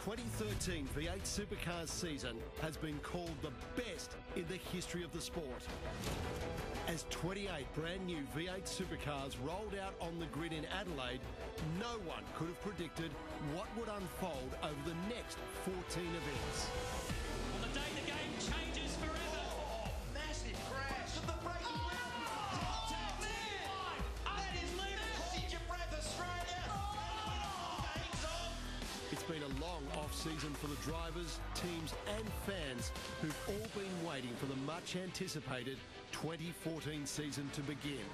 2013 V8 Supercars season has been called the best in the history of the sport. As 28 brand new V8 Supercars rolled out on the grid in Adelaide, no one could have predicted what would unfold over the next 14 events. On the day the game changes forever. Oh, massive crash. The braking that is massive. Gibraltar, Australia. It's been a long off-season for the drivers, teams and fans who've all been waiting for the much-anticipated 2014 season to begin.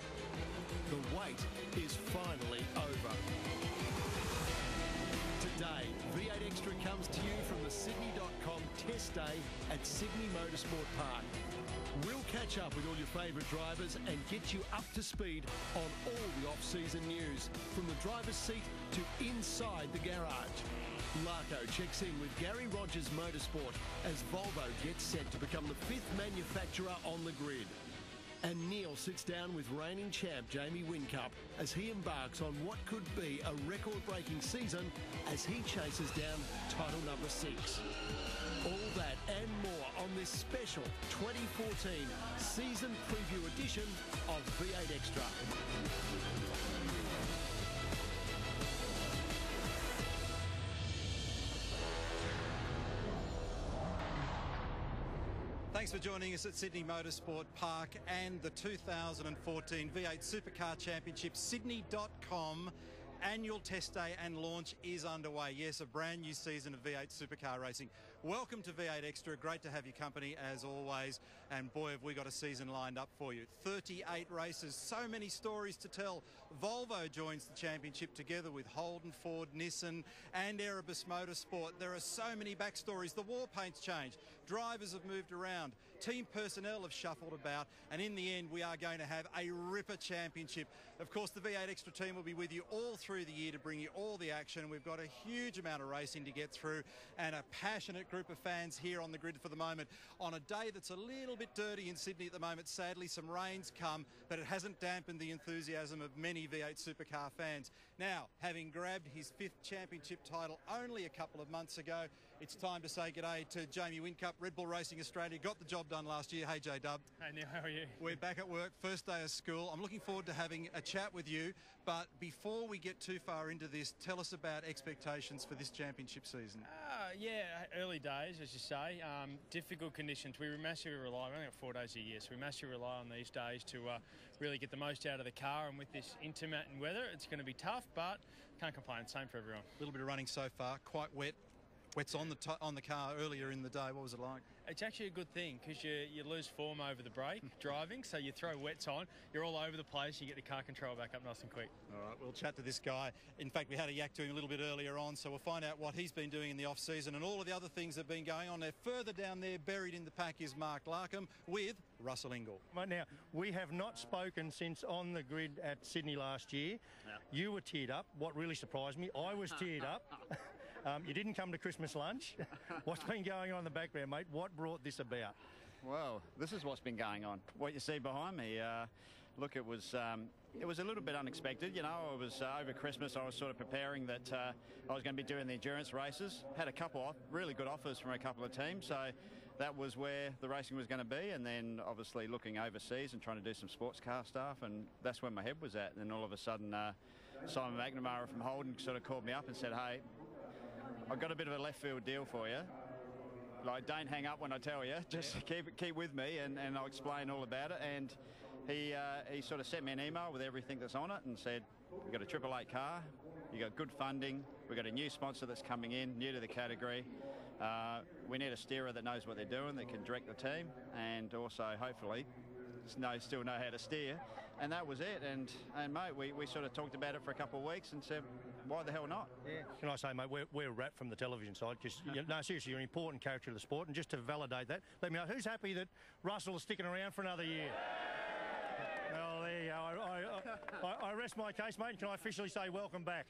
The wait is finally over. Today, V8 Extra comes to you from the Sydney.com test day at Sydney Motorsport Park. We'll catch up with all your favourite drivers and get you up to speed on all the off-season news, from the driver's seat to inside the garage. Larko checks in with Gary Rogers Motorsport as Volvo gets set to become the 5th manufacturer on the grid. And Neil sits down with reigning champ Jamie Whincup as he embarks on what could be a record-breaking season as he chases down title number 6. All that and more on this special 2014 season preview edition of V8 Extra. Thanks for joining us at Sydney Motorsport Park and the 2014 V8 Supercar Championship. Sydney.com annual test day and launch is underway. Yes, a brand new season of V8 Supercar racing. Welcome to V8 Extra. Great to have your company as always. And boy, have we got a season lined up for you. 38 races, so many stories to tell. Volvo joins the championship together with Holden, Ford, Nissan and Erebus Motorsport. There are so many backstories. The war paint's changed. Drivers have moved around. Team personnel have shuffled about. And in the end, we are going to have a ripper championship. Of course, the V8 Extra team will be with you all through the year to bring you all the action. We've got a huge amount of racing to get through and a passionate group of fans here on the grid for the moment. On a day that's a little bit dirty in Sydney at the moment, sadly some rain's come, but it hasn't dampened the enthusiasm of many V8 Supercar fans. Now, having grabbed his 5th championship title only a couple of months ago, it's time to say g'day to Jamie Whincup. Red Bull Racing Australia got the job done last year. Hey J-Dub. Hey Neil, how are you? We're back at work, first day of school. I'm looking forward to having a chat with you, but before we get too far into this, tell us about expectations for this championship season. Yeah, early days, as you say. Difficult conditions. We massively rely, we only got 4 days a year, so we massively rely on these days to really get the most out of the car. And with this intermittent weather, it's going to be tough, but can't complain. Same for everyone. A little bit of running so far, quite wet. Wet's on the car earlier in the day. What was it like? It's actually a good thing because you lose form over the break driving, so you throw wets on, you're all over the place, you get the car control back up nice and quick. All right, we'll chat to this guy. In fact, we had a yak to him a little bit earlier on, so we'll find out what he's been doing in the off-season and all of the other things that have been going on there. Further down there, buried in the pack, is Mark Larkham with Russell Ingall. Right now, we have not spoken since on the grid at Sydney last year. Yeah. You were teared up. What really surprised me, I was teared up. You didn't come to Christmas lunch. What's been going on in the background, mate? What brought this about? Well, this is what's been going on. What you see behind me, look, it was a little bit unexpected. You know, it was over Christmas. I was sort of preparing that I was going to be doing the endurance races. Had a couple of really good offers from a couple of teams, so that was where the racing was going to be. And then obviously looking overseas and trying to do some sports car stuff, and that's where my head was at. And then all of a sudden, Simon McNamara from Holden sort of called me up and said, "Hey, I've got a bit of a left field deal for you. Like, don't hang up when I tell you. Just keep with me, and I'll explain all about it." And he sort of sent me an email with everything that's on it and said, "We've got a 888 car. You got good funding. We've got a new sponsor that's coming in, new to the category. We need a steerer that knows what they're doing, that can direct the team, and also hopefully still know how to steer." And that was it. And mate, we sort of talked about it for a couple of weeks and said, why the hell not? Yeah. Can I say, mate, we're wrapped from the television side because, no, seriously, you're an important character of the sport. And just to validate that, let me know, who's happy that Russell is sticking around for another year? Well, there you go. I rest my case, mate. Can I officially say welcome back?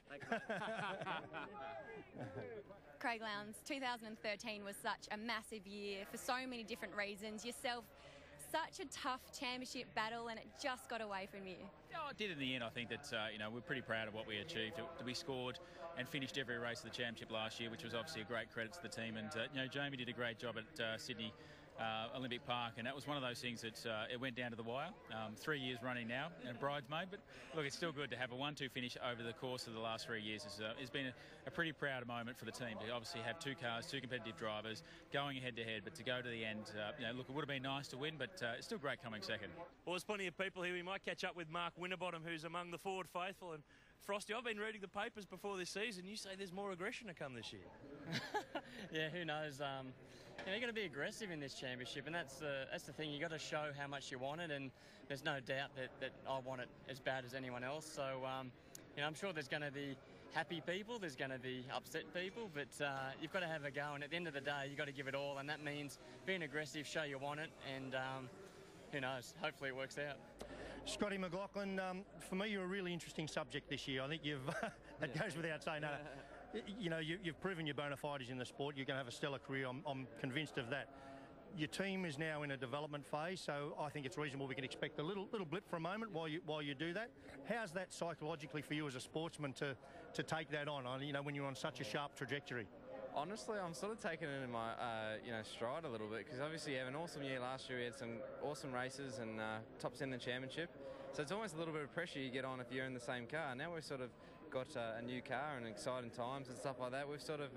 Craig Lowndes, 2013 was such a massive year for so many different reasons. Yourself such a tough championship battle and it just got away from you? Oh, it did in the end. I think that, we're pretty proud of what we achieved. We scored and finished every race of the championship last year, which was obviously a great credit to the team. And, Jamie did a great job at Sydney Olympic Park, and that was one of those things that it went down to the wire. 3 years running now, and bridesmaid, but look, it's still good to have a 1-2 finish over the course of the last 3 years. It's been a pretty proud moment for the team to obviously have two cars, two competitive drivers going head to head, but to go to the end, look, it would have been nice to win, but it's still great coming second. Well, there's plenty of people here. We might catch up with Mark Winterbottom, who's among the Ford faithful. And Frosty, I've been reading the papers before this season. You say there's more aggression to come this year. Yeah, who knows? You've got to be aggressive in this championship, and that's the thing. You've got to show how much you want it, and there's no doubt that I want it as bad as anyone else. So, I'm sure there's going to be happy people, there's going to be upset people, but you've got to have a go, and at the end of the day, you've got to give it all, and that means being aggressive, show you want it, and who knows, hopefully it works out. Scotty McLaughlin, for me, you're a really interesting subject this year. I think you've, that goes without saying, you've proven your bona fides in the sport. You're going to have a stellar career. I'm convinced of that. Your team is now in a development phase, so I think it's reasonable we can expect a little blip for a moment while you do that. How's that psychologically for you as a sportsman to take that on, when you're on such a sharp trajectory? Honestly, I'm sort of taking it in my stride a little bit, because obviously you had an awesome year last year. We had some awesome races and top 10 in the championship. So it's almost a little bit of pressure you get on if you're in the same car. Now we've sort of got a new car and exciting times and stuff like that. We've sort of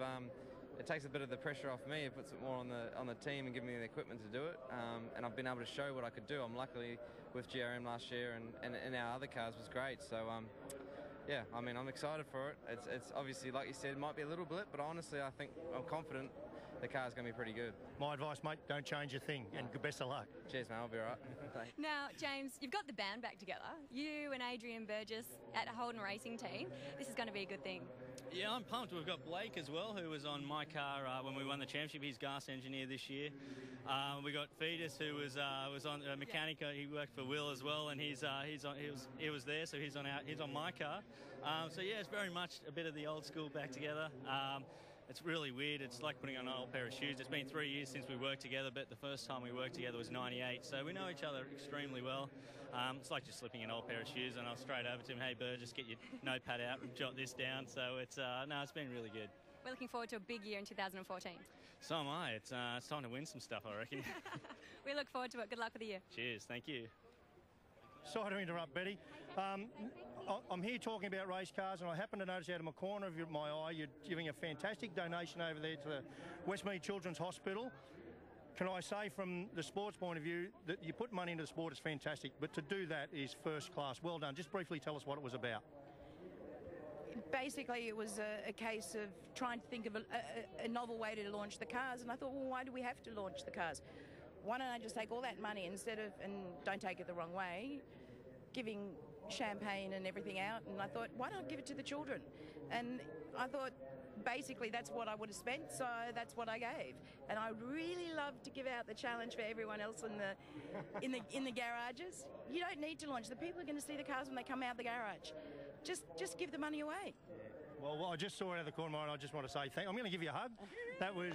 it takes a bit of the pressure off me. It puts it more on the team and giving me the equipment to do it. And I've been able to show what I could do. I'm luckily with GRM last year and our other cars was great. So yeah, I'm excited for it. It's obviously, like you said, it might be a little blip, but honestly, I'm confident the car's going to be pretty good. My advice, mate, don't change a thing, and best of luck. Cheers, mate, I'll be all right. Now, James, you've got the band back together. You and Adrian Burgess at Holden Racing Team. This is going to be a good thing. Yeah, I'm pumped. We've got Blake as well, who was on my car when we won the championship. He's gas engineer this year. We got Fetus, who was on mechanic. He worked for Will as well, and he was there, so he's on my car. So yeah, it's very much a bit of the old school back together. It's really weird. It's like putting on an old pair of shoes. It's been 3 years since we worked together, but the first time we worked together was '98, so we know each other extremely well. It's like just slipping an old pair of shoes, and I was straight over to him, hey, Burr, just get your notepad out and jot this down. So it's been really good. We're looking forward to a big year in 2014. So am I. It's time to win some stuff, I reckon. We look forward to it. Good luck with the year. Cheers. Thank you. Sorry to interrupt, Betty. I'm here talking about race cars, and I happen to notice out of my corner of my eye you're giving a fantastic donation over there to the Westmead Children's Hospital. Can I say from the sports point of view that you put money into the sport is fantastic, but to do that is first class. Well done. Just briefly tell us what it was about. Basically, it was a case of trying to think of a novel way to launch the cars, and I thought, well, why do we have to launch the cars? Why don't I just take all that money instead of, and don't take it the wrong way, giving champagne and everything out, and I thought, why not give it to the children? And I thought, basically, that's what I would have spent, so that's what I gave. And I really love to give out the challenge for everyone else in the garages. You don't need to launch. The people are going to see the cars when they come out of the garage. Just give the money away. Well, I just saw it out of the corner of my eye, and I just want to say thank you. I'm going to give you a hug. That was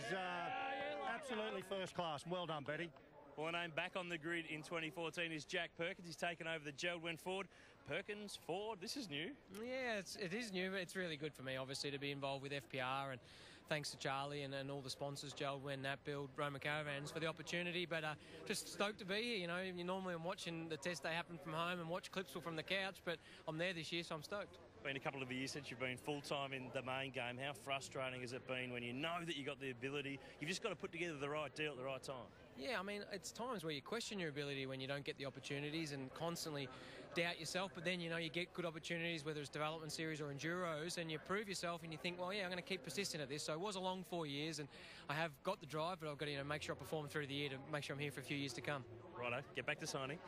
absolutely first class. Well done, Betty. Well, named back on the grid in 2014 is Jack Perkins. He's taken over the Geraldwin Ford. Perkins, Ford, this is new. Yeah, it is new, but it's really good for me, obviously, to be involved with FPR, and thanks to Charlie and all the sponsors, Geraldwin, Napbuild, Roma Caravans, for the opportunity. But just stoked to be here. You normally I'm watching the test day happen from home and watch clips from the couch, but I'm there this year, so I'm stoked. Been a couple of years since you've been full-time in the main game. How frustrating has it been when you know that you've got the ability? You've just got to put together the right deal at the right time. Yeah, I mean, it's times where you question your ability when you don't get the opportunities and constantly doubt yourself, but then, you get good opportunities, whether it's development series or enduros, and you prove yourself and you think, well, yeah, I'm going to keep persisting at this. So it was a long 4 years, and I have got the drive, but I've got to make sure I perform through the year to make sure I'm here for a few years to come. Righto, get back to signing.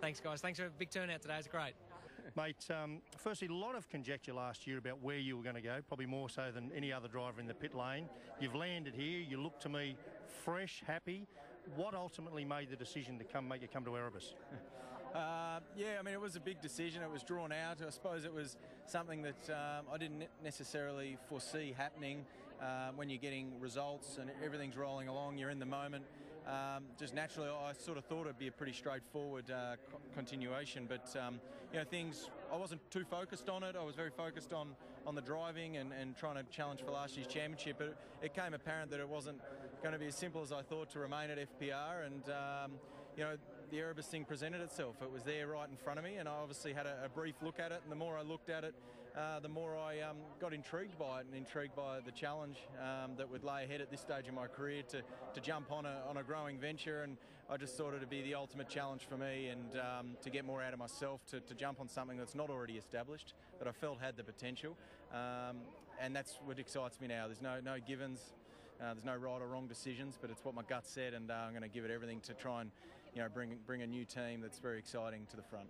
Thanks, guys. Thanks for a big turnout today. It's great. Mate, firstly, a lot of conjecture last year about where you were going to go, probably more so than any other driver in the pit lane. You've landed here. You look to me fresh, happy. What ultimately made the decision to make you come to Erebus? Yeah, I mean, it was a big decision. It was drawn out. I suppose it was something that I didn't necessarily foresee happening when you're getting results and everything's rolling along. You're in the moment. just naturally I sort of thought it'd be a pretty straightforward continuation, but you know, things, I wasn't too focused on it. I was very focused on the driving and trying to challenge for last year's championship, but it came apparent that it wasn't going to be as simple as I thought to remain at FPR, and you know, the Erebus thing presented itself. It was there right in front of me, and I obviously had a brief look at it, and the more I looked at it, the more I got intrigued by it, and intrigued by the challenge that would lay ahead at this stage of my career to jump on a growing venture. And I just thought it'd be the ultimate challenge for me, and to get more out of myself, to jump on something that's not already established, that I felt had the potential. And that's what excites me now. There's no givens, there's no right or wrong decisions, but it's what my gut said, and I'm going to give it everything to try and, you know, bring a new team that's very exciting to the front.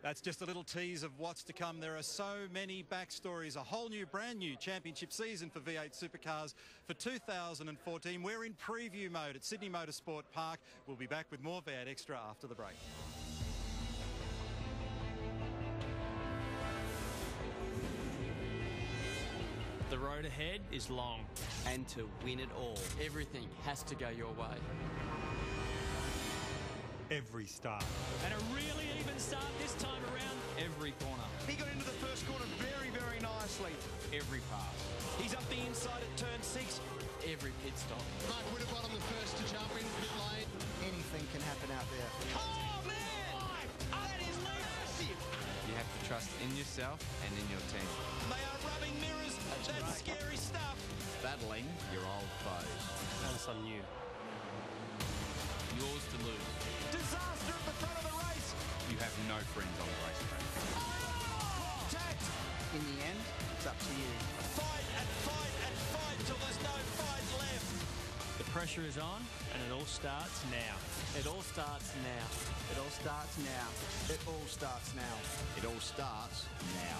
That's just a little tease of what's to come. There are so many backstories. A whole new, brand new championship season for V8 Supercars for 2014. We're in preview mode at Sydney Motorsport Park. We'll be back with more V8 Extra after the break. The road ahead is long. And to win it all, Everything has to go your way. Every start. And a really even start this time around. every corner, He got into the first corner very, very nicely. every pass, He's up the inside at turn 6. Every pit stop. Mark Winterbottom the first to jump in, bit late. Anything can happen out there. Oh, man! Oh, that is massive! You have to trust in yourself and in your team. They are rubbing mirrors. That's scary stuff. battling your old foes. And some new. Yours to lose. Disaster at the front of the race. You have no friends on the racetrack. Contact. In the end, it's up to you. Fight and fight and fight till there's no fight left. The pressure is on, and it all starts now. It all starts now. It all starts now. It all starts now. It all starts now.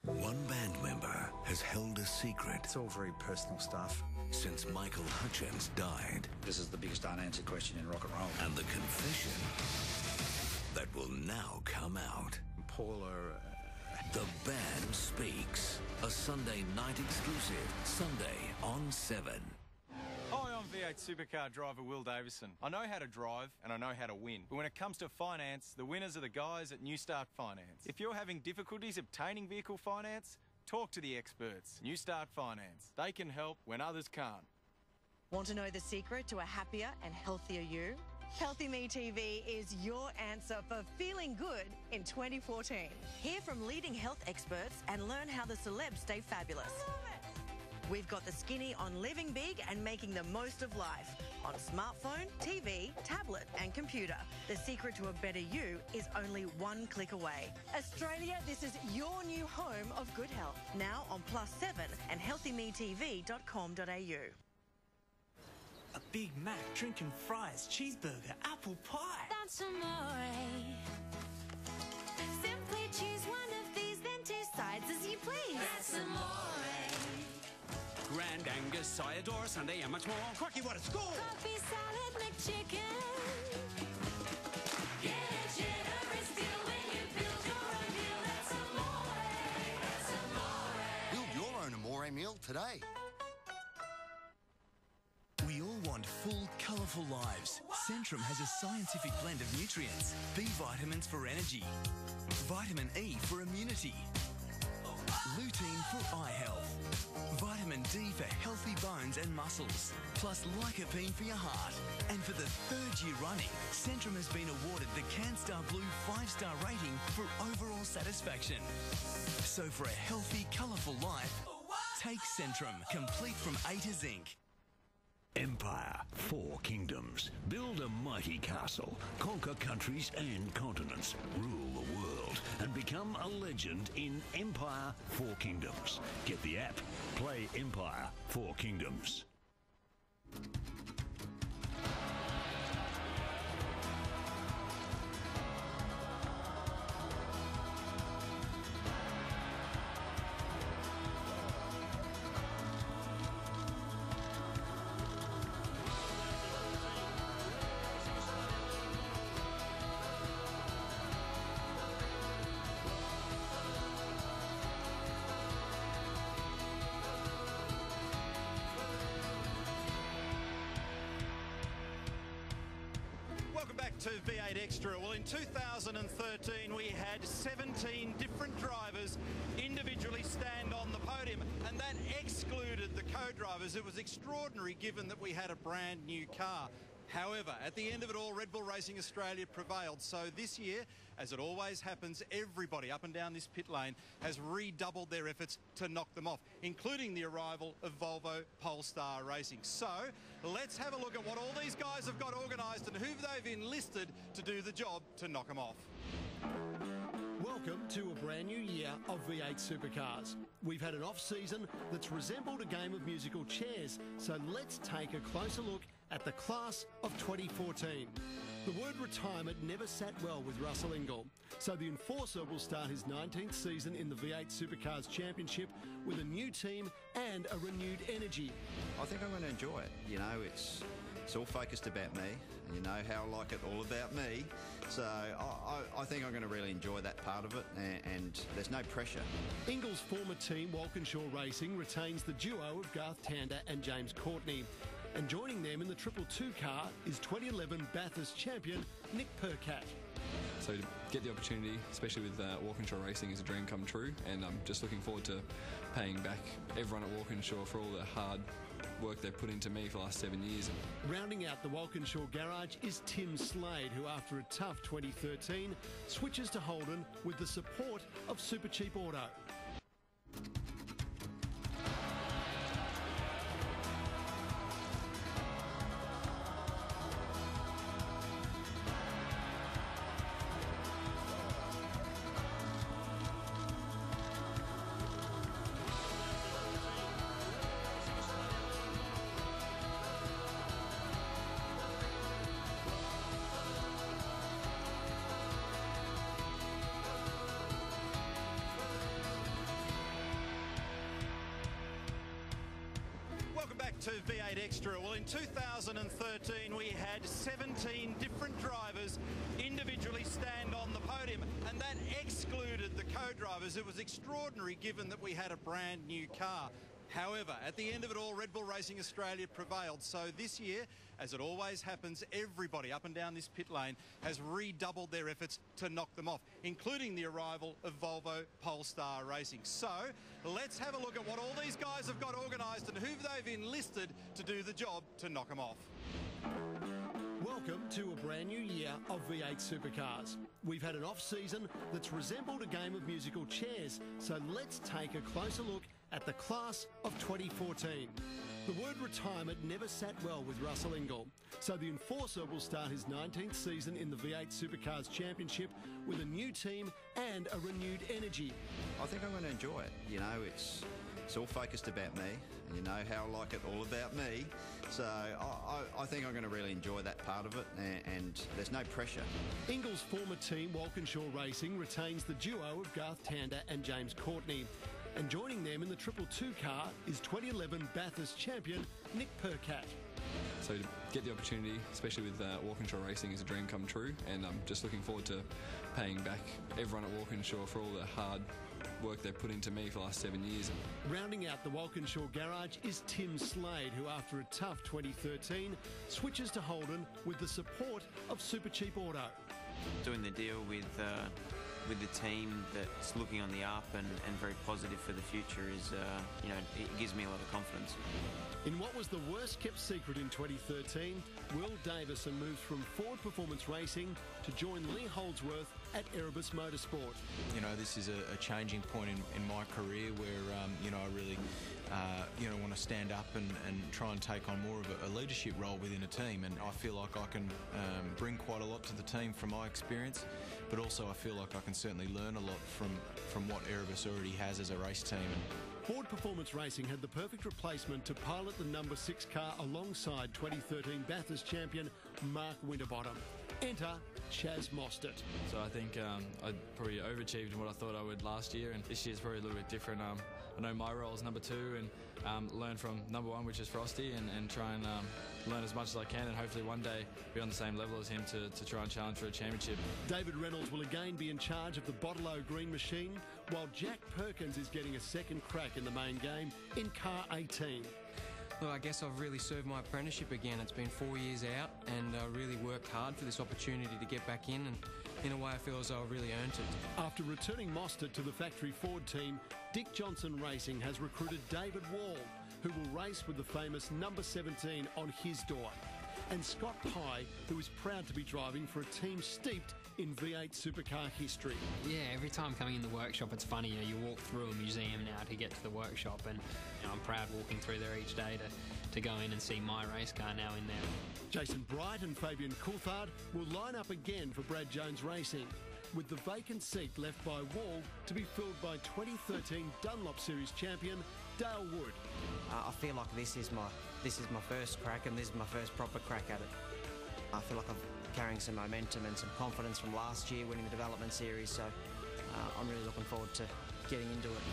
One band member has held a secret. It's all very personal stuff. Since Michael Hutchence died. This is the biggest unanswered question in rock and roll. And the confession that will now come out. Paula... The Band Speaks. A Sunday night exclusive. Sunday on 7. Hi, I'm V8 Supercar driver Will Davison. I know how to drive and I know how to win. But when it comes to finance, the winners are the guys at New Start Finance. If you're having difficulties obtaining vehicle finance, talk to the experts. New Start Finance. They can help when others can't. Want to know the secret to a happier and healthier you? Healthy Me TV is your answer for feeling good in 2014. Hear from leading health experts and learn how the celebs stay fabulous. We've got the skinny on living big and making the most of life on smartphone, TV, tablet and computer. The secret to a better you is only one click away. Australia, this is your new home of good health. Now on +7 and healthymetv.com.au. A Big Mac, drink and fries, cheeseburger, apple pie. That's amore. Simply choose one of these, then two sides as you please. That's amore. Grand Angus, Sayador, Sunday, and much more. Quacky, what a score! Coffee, salad, McChicken. Get a generous deal when you build your own meal. That's amore. That's amore. Build your own amore meal today. We all want full, colourful lives. Centrum has a scientific blend of nutrients. B vitamins for energy, vitamin E for immunity, lutein for eye health, vitamin D for healthy bones and muscles, plus lycopene for your heart. And for the 3rd year running, Centrum has been awarded the CanStar Blue 5-star rating for overall satisfaction. So for a healthy, colourful life, take Centrum, complete from A to Zinc. Empire, 4 kingdoms. Build a mighty castle, conquer countries and continents, rule the world, and become a legend in Empire, 4 Kingdoms. Get the app. Play Empire, 4 Kingdoms. to V8 Extra. Well, in 2013, we had 17 different drivers individually stand on the podium, and that excluded the co-drivers. It was extraordinary given that we had a brand new car. However, at the end of it all, Red Bull Racing Australia prevailed. So this year, as it always happens, everybody up and down this pit lane has redoubled their efforts to knock them off, including the arrival of Volvo Polestar Racing. So let's have a look at what all these guys have got organised and who they've enlisted to do the job to knock them off. Welcome to a brand new year of V8 Supercars. We've had an off-season that's resembled a game of musical chairs, so let's take a closer look at the class of 2014. The word retirement never sat well with Russell Ingall, so the Enforcer will start his 19th season in the V8 Supercars Championship with a new team and a renewed energy. I think I'm going to enjoy it. You know, it's all focused about me. You know how I like it all about me. So I think I'm going to really enjoy that part of it, and there's no pressure. Ingall's former team, Walkinshaw Racing, retains the duo of Garth Tander and James Courtney. And joining them in the 222 car is 2011 Bathurst champion Nick Percat. So to get the opportunity, especially with Walkinshaw Racing, is a dream come true, and I'm just looking forward to paying back everyone at Walkinshaw for all the hard work they've put into me for the last 7 years. Rounding out the Walkinshaw garage is Tim Slade, who after a tough 2013 switches to Holden with the support of Supercheap Auto. To V8 Extra. Well, in 2013, we had 17 different drivers individually stand on the podium, and that excluded the co-drivers. It was extraordinary given that we had a brand new car. However, at the end of it all, Red Bull Racing Australia prevailed. So this year, as it always happens, everybody up and down this pit lane has redoubled their efforts to knock them off, including the arrival of Volvo Polestar Racing. So let's have a look at what all these guys have got organised and who they've enlisted to do the job to knock them off. Welcome to a brand new year of V8 Supercars. We've had an off-season that's resembled a game of musical chairs, so let's take a closer look at the class of 2014. The word retirement never sat well with Russell Ingall, so the Enforcer will start his 19th season in the V8 Supercars Championship with a new team and a renewed energy. I think I'm going to enjoy it. You know, it's all focused about me. You know how I like it all about me. So I think I'm going to really enjoy that part of it, and there's no pressure. Ingall's former team, Walkinshaw Racing, retains the duo of Garth Tander and James Courtney. And joining them in the 222 car is 2011 Bathurst champion Nick Percat. So to get the opportunity, especially with Walkinshaw Racing, is a dream come true, and I'm just looking forward to paying back everyone at Walkinshaw for all the hard work they've put into me for the last 7 years. Rounding out the Walkinshaw garage is Tim Slade, who after a tough 2013 switches to Holden with the support of Supercheap Auto. Doing the deal with the team that's looking on the up and very positive for the future is, it gives me a lot of confidence. In what was the worst kept secret in 2013, Will Davison moves from Ford Performance Racing to join Lee Holdsworth at Erebus Motorsport. You know, this is a changing point in my career where, I really, want to stand up and try and take on more of a leadership role within a team. And I feel like I can bring quite a lot to the team from my experience, but also I feel like I can certainly learn a lot from what Erebus already has as a race team. Ford Performance Racing had the perfect replacement to pilot the number 6 car alongside 2013 Bathurst champion Mark Winterbottom. Enter Chaz Mostert. So I think I probably overachieved in what I thought I would last year, and this year's probably a little bit different. I know my role is number 2 and learn from number 1, which is Frosty, and try and learn as much as I can, and hopefully one day be on the same level as him to try and challenge for a championship. David Reynolds will again be in charge of the Bottle-O Green Machine, while Jack Perkins is getting a second crack in the main game in car 18. Look, I guess I've really served my apprenticeship again. It's been 4 years out and I really worked hard for this opportunity to get back in, and in a way I feel as though I've really earned it. After returning Mostert to the factory Ford team, Dick Johnson Racing has recruited David Wall, who will race with the famous number 17 on his door, and Scott Pye, who is proud to be driving for a team steeped in V8 supercar history. Yeah, every time coming in the workshop, it's funny. You walk through a museum now to get to the workshop, and I'm proud walking through there each day to go in and see my race car now in there. Jason Bright and Fabian Coulthard will line up again for Brad Jones Racing, with the vacant seat left by Wall to be filled by 2013 Dunlop Series champion Dale Wood. I feel like this is my first crack, and this is my first proper crack at it. I feel like I'm carrying some momentum and some confidence from last year winning the development series, so I'm really looking forward to getting into it.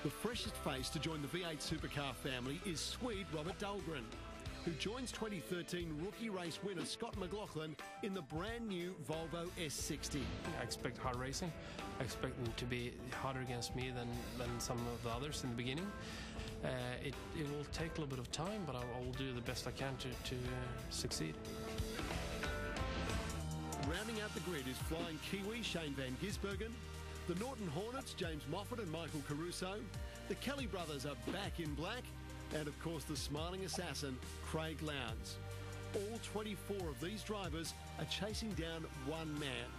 The freshest face to join the V8 supercar family is Swede Robert Dahlgren, who joins 2013 rookie race winner Scott McLaughlin in the brand new Volvo S60. I expect hard racing. I expect them to be harder against me than some of the others in the beginning. It will take a little bit of time, but I will do the best I can to succeed. Rounding out the grid is flying Kiwi Shane Van Gisbergen, the Norton Hornets James Moffat and Michael Caruso, the Kelly brothers are back in black, and of course the smiling assassin Craig Lowndes. All 24 of these drivers are chasing down one man,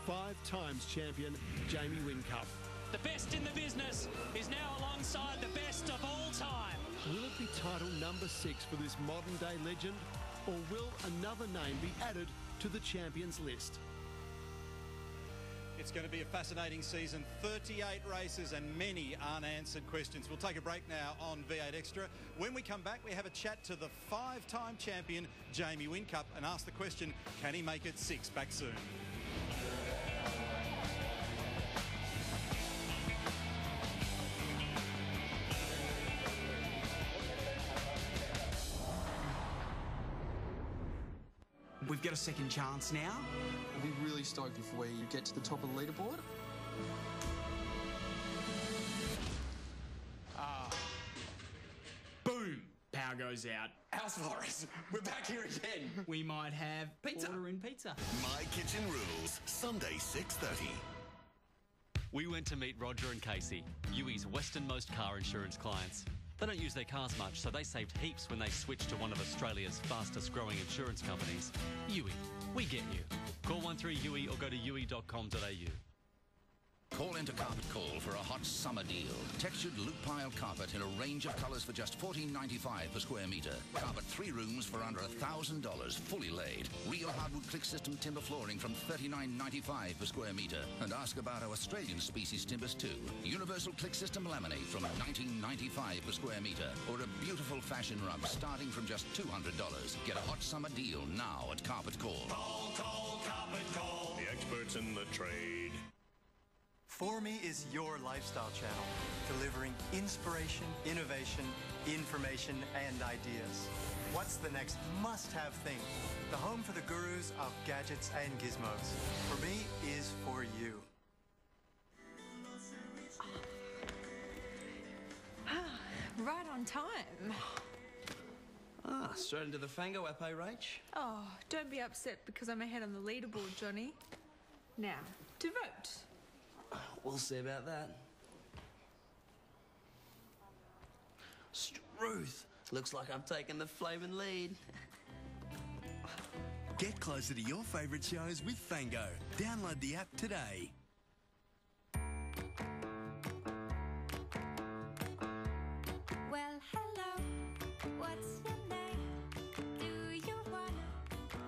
5 times champion Jamie Whincup. The best in the business is now alongside the best of all time. Will it be title number 6 for this modern day legend, or will another name be added to the champions list? It's going to be a fascinating season, 38 races and many unanswered questions. We'll take a break now on V8 Extra. When we come back, we have a chat to the 5-time champion Jamie Whincup and ask the question, can he make it 6? Back soon. We've got a second chance now. I'd be really stoked if we get to the top of the leaderboard. Boom! Power goes out. House Forest, we're back here again. We might have pizza. Ordering pizza. My Kitchen Rules, Sunday 6:30. We went to meet Roger and Casey, Ui's westernmost car insurance clients. They don't use their cars much, so they saved heaps when they switched to one of Australia's fastest growing insurance companies. Ui, we get you. Call 13UE or go to ui.com.au. Call into Carpet Call for a hot summer deal. Textured loop pile carpet in a range of colours for just $14.95 per square metre. Carpet 3 rooms for under $1,000, fully laid. Real hardwood click system timber flooring from $39.95 per square metre. And ask about our Australian species timbers too. Universal click system laminate from $19.95 per square metre. Or a beautiful fashion rug starting from just $200. Get a hot summer deal now at Carpet Call. Call Carpet Call. The experts in the trade. For Me is your lifestyle channel, delivering inspiration, innovation, information, and ideas. What's the next must-have thing? The home for the gurus of gadgets and gizmos. For Me is for you. Right on time. Straight into the Fango app, eh, Rach? Oh, don't be upset because I'm ahead on the leaderboard, Johnny. Now, to vote. We'll see about that. Struth. Looks like I've taken the flaming lead. Get closer to your favourite shows with Fango. Download the app today. Well, hello, what's your name? Do you wanna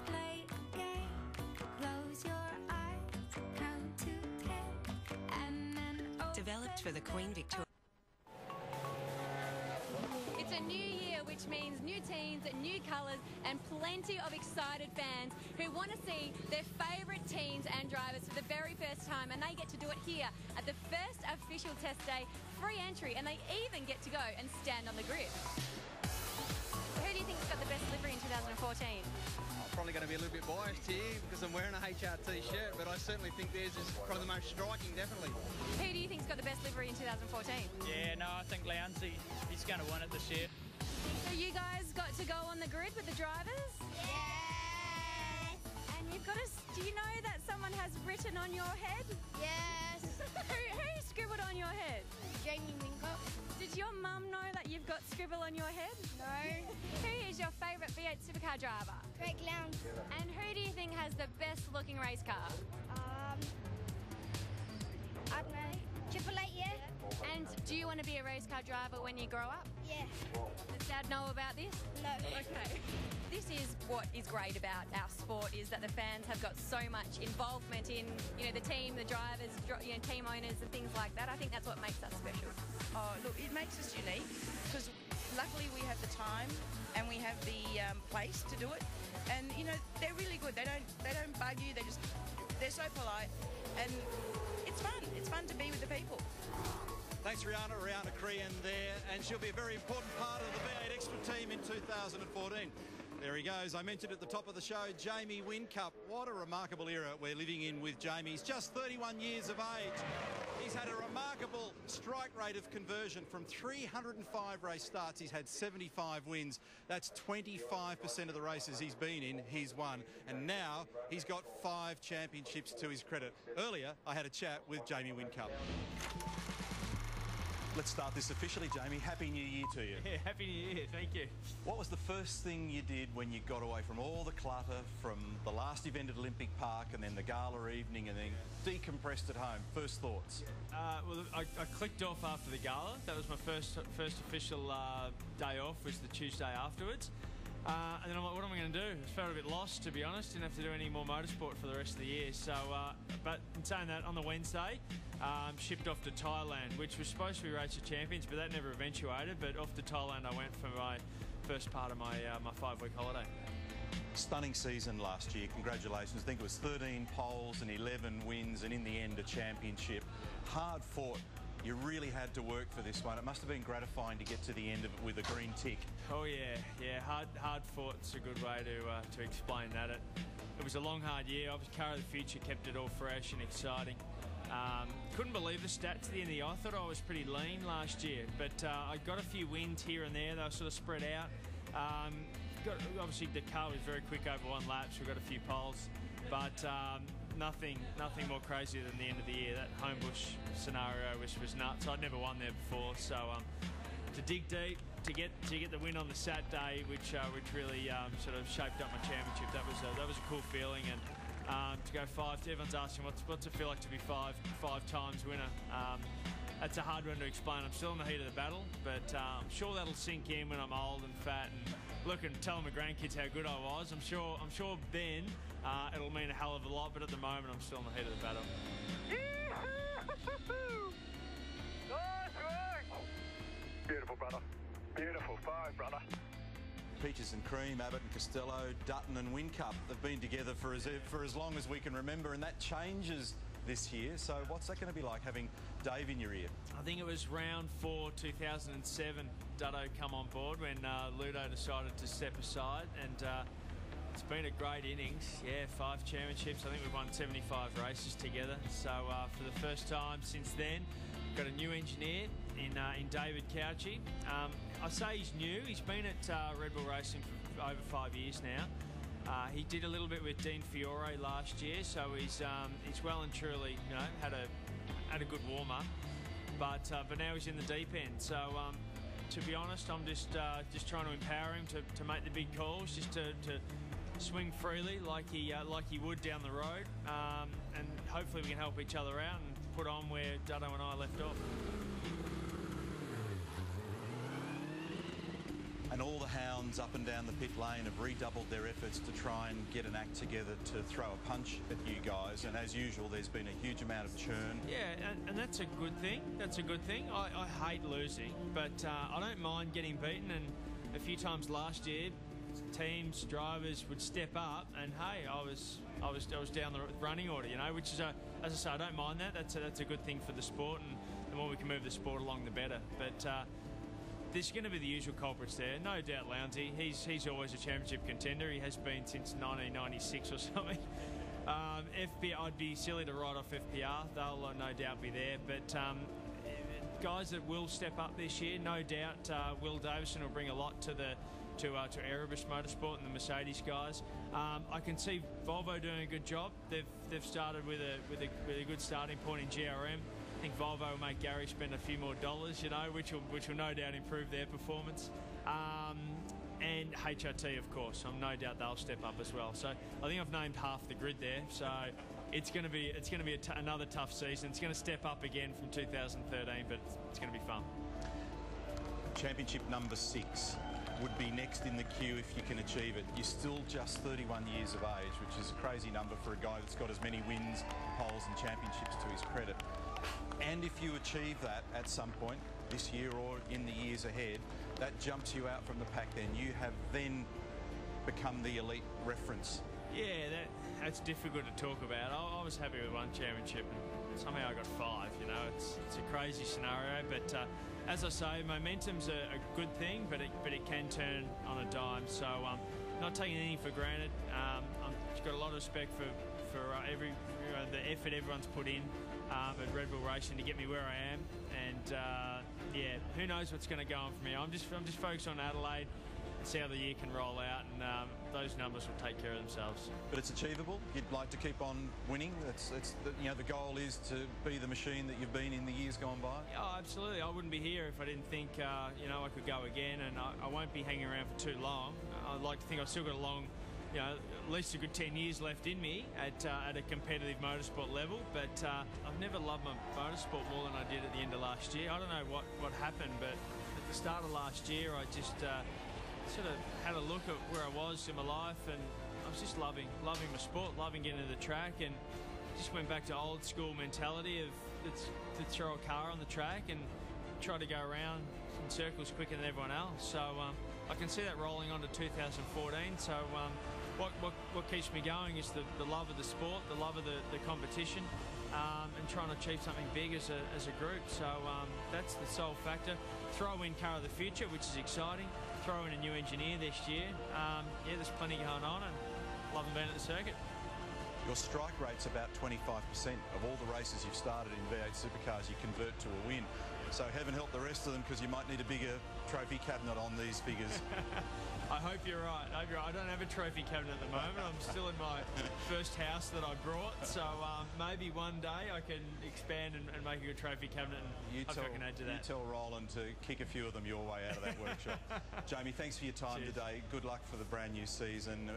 play a game? Close your eyes, count to 10, and then Developed for the Queen Victoria. It's a new year, which means new teams, new colours, and plenty of excited fans who want to see their favourite teams and drivers for the very first time, and they get to do it here at the first official test day, free entry, and they even get to go and stand on the grid. Who do you think's got the best livery in 2014? I'm probably going to be a little bit biased here because I'm wearing a HRT shirt, but I certainly think theirs is probably the most striking, definitely. Who do you think's got the best livery in 2014? Yeah, no, I think Lowndes, he's going to win it this year. So you guys got to go on the grid with the drivers? Yes. And you've got to... Do you know that someone has written on your head? Yes. Who scribbled on your head? Jamie Winkup. Did your mum know that you've got scribble on your head? No. Who is your favourite V8 supercar driver? Craig Lowndes. And who do you think has the best looking race car? I don't know. Triple Eight, yeah? And do you want to be a race car driver when you grow up? Yeah. Does Dad know about this? No. Okay. This is what is great about our sport, is that the fans have got so much involvement in, the team, the drivers, team owners and things like that. I think that's what makes us special. Oh, look, it makes us unique because luckily we have the time and we have the place to do it. And, they're really good. They don't bug you. They're so polite. And it's fun. It's fun to be with the people. Thanks, Rihanna Crean there, and she'll be a very important part of the V8 Extra team in 2014. There he goes. I mentioned at the top of the show, Jamie Winkup. What a remarkable era we're living in with Jamie. He's just 31 years of age. He's had a remarkable strike rate of conversion from 305 race starts. He's had 75 wins. That's 25% of the races he's been in, he's won. And now he's got 5 championships to his credit. Earlier, I had a chat with Jamie Winkup. Let's start this officially, Jamie. Happy New Year to you. Yeah, Happy New Year, thank you. What was the first thing you did when you got away from all the clutter, from the last event at Olympic Park and then the gala evening and then decompressed at home? First thoughts? Well, I clicked off after the gala. That was my first official day off, was the Tuesday afterwards. And then I'm like, what am I going to do? I felt a bit lost, to be honest. Didn't have to do any more motorsport for the rest of the year. So, but in saying that, on the Wednesday, shipped off to Thailand, which was supposed to be Race of Champions, but that never eventuated. But off to Thailand I went for my first part of my 5-week holiday. Stunning season last year. Congratulations. I think it was 13 poles and 11 wins, and in the end, a championship. Hard fought. You really had to work for this one. It must have been gratifying to get to the end of it with a green tick. Oh yeah. Hard fought's a good way to explain that. It was a long, hard year. Obviously, Car of the Future kept it all fresh and exciting. Couldn't believe the stats at the end of the year. I thought I was pretty lean last year, but I got a few wins here and there. They were sort of spread out. Obviously, the car was very quick over one lap, so we got a few poles, but nothing more crazy than the end of the year. That Homebush scenario was nuts. I'd never won there before, so to dig deep, to get the win on the Saturday, which really sort of shaped up my championship. That was a cool feeling, and to go 5. Everyone's asking what's it feel like to be five times winner. That's a hard one to explain. I'm still in the heat of the battle, but I'm sure that'll sink in when I'm old and fat and look and tell my grandkids how good I was. I'm sure then it'll mean a hell of a lot, but at the moment I'm still in the heat of the battle. Beautiful, brother. Beautiful. 5, brother. Peaches and Cream, Abbott and Costello, Dutton and Winkup. They've been together for as long as we can remember, and that changes this year. So what's that going to be like, having Dave in your ear? I think it was round 4, 2007, Dutto come on board when Ludo decided to step aside, and it's been a great innings. Yeah, 5 championships. I think we've won 75 races together. So for the first time since then, we've got a new engineer in David Cauchi. I say he's new. He's been at Red Bull Racing for over 5 years now. He did a little bit with Dean Fiore last year, so he's well and truly, had a good warm up. But now he's in the deep end. So to be honest, I'm just trying to empower him to make the big calls, just to swing freely like he would down the road, and hopefully we can help each other out and put on where Dutto and I left off. And all the hounds up and down the pit lane have redoubled their efforts to try and get an act together to throw a punch at you guys. And as usual, there's been a huge amount of churn. Yeah, and that's a good thing. That's a good thing. I hate losing, but I don't mind getting beaten. And a few times last year, teams, drivers would step up, and hey, I was down the running order, which is as I say, I don't mind that. That's a good thing for the sport, and the more we can move the sport along, the better. But there's going to be the usual culprits there, no doubt. Lowndesy, he's always a championship contender. He has been since 1996 or something. I'd be silly to write off FPR. They'll no doubt be there, but guys that will step up this year. No doubt Will Davison will bring a lot to Erebus Motorsport and the Mercedes guys. I can see Volvo doing a good job. They've started with a good starting point in GRM. I think Volvo will make Gary spend a few more dollars, which will no doubt improve their performance. And HRT, of course. I'm no doubt they'll step up as well. So I think I've named half the grid there. So it's going to be another tough season. It's going to step up again from 2013, but it's going to be fun. Championship number 6 would be next in the queue if you can achieve it. You're still just 31 years of age, which is a crazy number for a guy that's got as many wins, poles and championships to his credit. And if you achieve that at some point this year or in the years ahead, that jumps you out from the pack then. You have then become the elite reference. Yeah, that's difficult to talk about. I was happy with one championship and somehow I got 5, It's a crazy scenario, but as I say, momentum's a good thing, but it can turn on a dime. So not taking anything for granted. I've got a lot of respect for the effort everyone's put in at Red Bull Racing to get me where I am, and yeah, who knows what's going to go on for me. I'm just focused on Adelaide and see how the year can roll out, and those numbers will take care of themselves. But it's achievable. You'd like to keep on winning. The goal is to be the machine that you've been in the years gone by. Oh, absolutely. I wouldn't be here if I didn't think I could go again, and I won't be hanging around for too long. I'd like to think I've still got a long, at least a good 10 years left in me at a competitive motorsport level, but I've never loved my motorsport more than I did at the end of last year. I don't know what happened, but at the start of last year I just sort of had a look at where I was in my life, and I was just loving my sport, loving getting to the track, and just went back to old school mentality of to throw a car on the track and try to go around in circles quicker than everyone else. So I can see that rolling on to 2014. So what keeps me going is the love of the sport, the love of the competition, and trying to achieve something big as a group. So that's the sole factor. Throw in car of the future, which is exciting. Throw in a new engineer this year. Yeah, there's plenty going on, and loving being at the circuit. Your strike rate's about 25% of all the races you've started in V8 Supercars. You convert to a win. So heaven help the rest of them, because you might need a bigger trophy cabinet on these figures. I hope you're right. I don't have a trophy cabinet at the moment. I'm still in my first house that I brought. So maybe one day I can expand and make a good trophy cabinet. And I can add to that. You tell Roland to kick a few of them your way out of that workshop. Jamie, thanks for your time today. Good luck for the brand new season.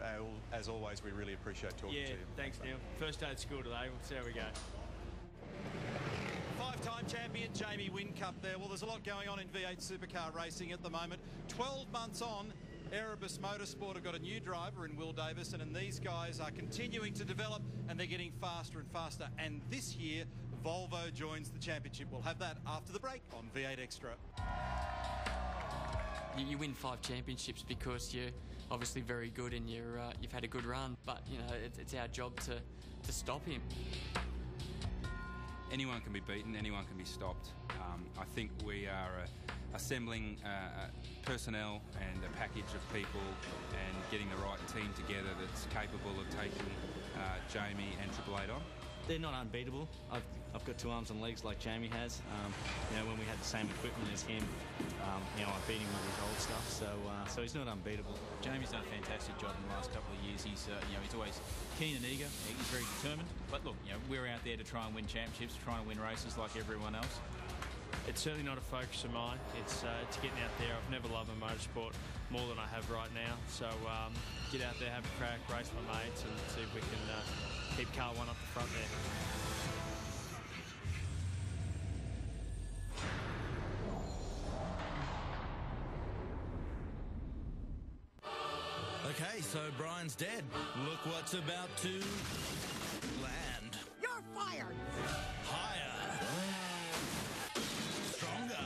As always, we really appreciate talking to you. Thanks, Neil. First day at school today. We'll see how we go. 5-time champion Jamie Whincup there. Well, there's a lot going on in V8 Supercar racing at the moment. 12 months on, Erebus Motorsport have got a new driver in Will Davison, and these guys are continuing to develop, and they're getting faster and faster. And this year, Volvo joins the championship. We'll have that after the break on V8 Extra. You win 5 championships because you're obviously very good and you've had a good run, but it's our job to stop him. Anyone can be beaten, anyone can be stopped. I think we are assembling personnel and a package of people and getting the right team together that's capable of taking Jamie and Triple Eight on. They're not unbeatable. I've got 2 arms and legs like Jamie has. When we had the same equipment as him, I beat him with his old stuff. So he's not unbeatable. Jamie's done a fantastic job in the last couple of years. He's he's always keen and eager. He's very determined. But look, we're out there to try and win championships, trying to win races like everyone else. It's certainly not a focus of mine. It's getting out there. I've never loved my motorsport more than I have right now. So get out there, have a crack, race my mates, and see if we can keep car 1 up the front there. Okay, so Brian's dead. Look what's about to land. You're fired! Higher. Stronger.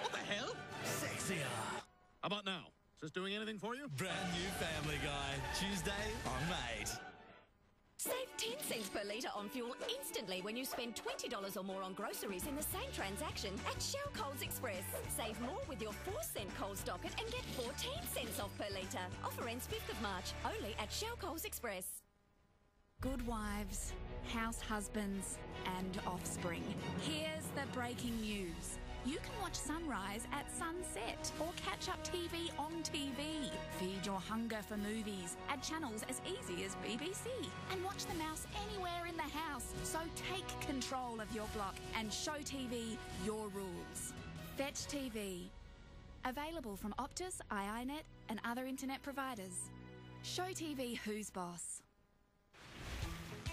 What the hell? Sexier. How about now? Is this doing anything for you? Brand new Family Guy. Tuesday on Mate. Save 10 cents per litre on fuel instantly when you spend $20 or more on groceries in the same transaction at Shell Coles Express. Save more with your 4-cent Coles docket and get 14 cents off per litre. Offer ends 5th of March, only at Shell Coles Express. Good wives, house husbands, and offspring. Here's the breaking news. You can watch Sunrise at sunset or catch up TV on TV. Feed your hunger for movies. Add channels as easy as BBC. And watch the mouse anywhere in the house. So take control of your block and show TV your rules. Fetch TV. Available from Optus, iiNet and other internet providers. Show TV who's boss.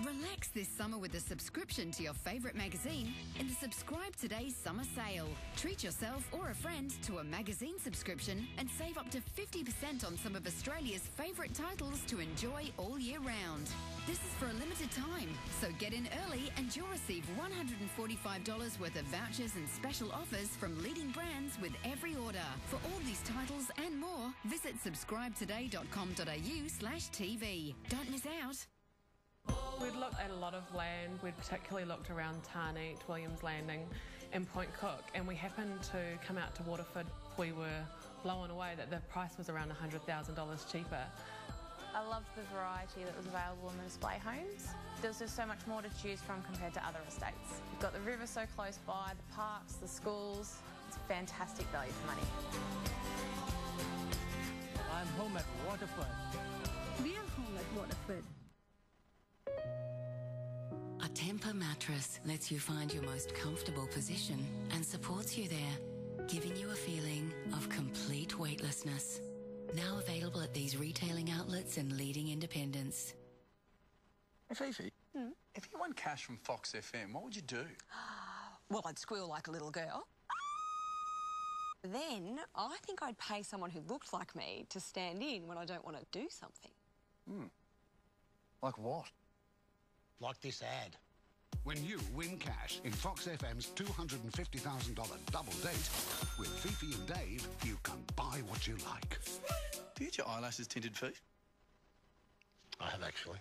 Relax this summer with a subscription to your favourite magazine in the Subscribe Today summer sale. Treat yourself or a friend to a magazine subscription and save up to 50% on some of Australia's favourite titles to enjoy all year round. This is for a limited time, so get in early and you'll receive $145 worth of vouchers and special offers from leading brands with every order. For all these titles and more, visit subscribetoday.com.au/TV. Don't miss out. We'd looked at a lot of land. We'd particularly looked around Tarneet, Williams Landing and Point Cook, and we happened to come out to Waterford. We were blown away that the price was around $100,000 cheaper. I loved the variety that was available in the display homes. There was just so much more to choose from compared to other estates. You've got the river so close by, the parks, the schools. It's fantastic value for money. I'm home at Waterford. We're home at Waterford. A Tempur mattress lets you find your most comfortable position and supports you there, giving you a feeling of complete weightlessness. Now available at these retailing outlets and leading independents. Hey, Fifi, if you won cash from Fox FM, what would you do? Well, I'd squeal like a little girl. Then I think I'd pay someone who looked like me to stand in when I don't want to do something. Like what? Like this ad. When you win cash in Fox FM's $250,000 double date, with Fifi and Dave, you can buy what you like. Do you get your eyelashes tinted, Fifi? I have actually.